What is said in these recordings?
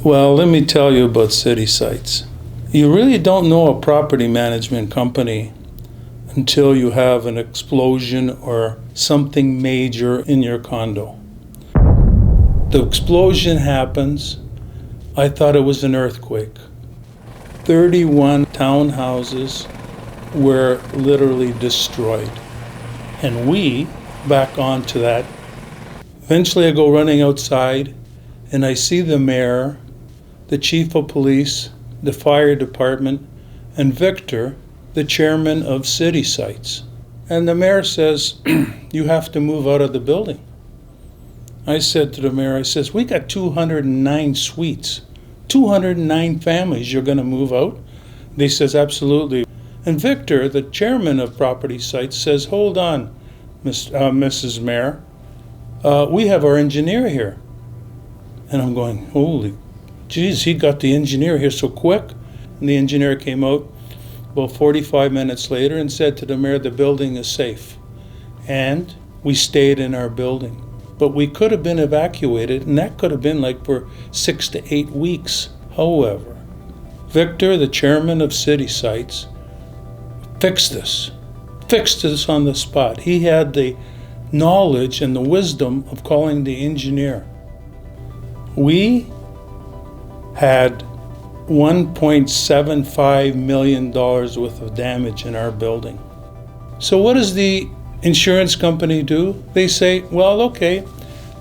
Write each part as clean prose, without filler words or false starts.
Well, let me tell you about city sites. You really don't know a property management company until you have an explosion or something major in your condo. The explosion happens. I thought it was an earthquake. 31 townhouses were literally destroyed. And we back onto that. Eventually I go running outside and I see the mayor, the chief of police, the fire department, and Victor, the chairman of city sites. And the mayor says, you have to move out of the building. I said to the mayor, I says, we got 209 suites, 209 families, you're gonna move out? They says, absolutely. And Victor, the chairman of property sites, says, hold on, Mrs. Mayor, we have our engineer here. And I'm going, holy geez, he got the engineer here so quick. And the engineer came out about 45 minutes later and said to the mayor, the building is safe. And we stayed in our building. But we could have been evacuated, and that could have been like for 6 to 8 weeks. However, Victor, the chairman of city sites, fixed this on the spot. He had the knowledge and the wisdom of calling the engineer. We had $1.75 million worth of damage in our building. So what does the insurance company do? They say, well, okay,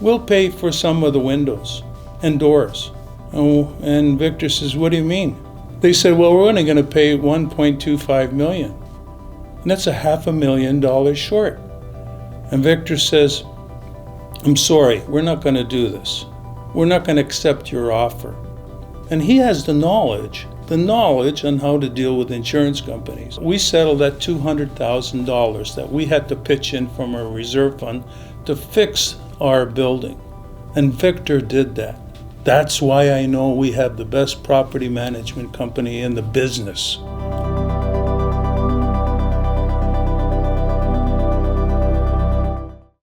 we'll pay for some of the windows and doors. Oh, and Victor says, what do you mean? They said, well, we're only going to pay $1.25 million. And that's $500,000 short. And Victor says, I'm sorry, we're not going to do this. We're not going to accept your offer. And he has the knowledge on how to deal with insurance companies. We settled at $200,000 that we had to pitch in from our reserve fund to fix our building. And Victor did that. That's why I know we have the best property management company in the business.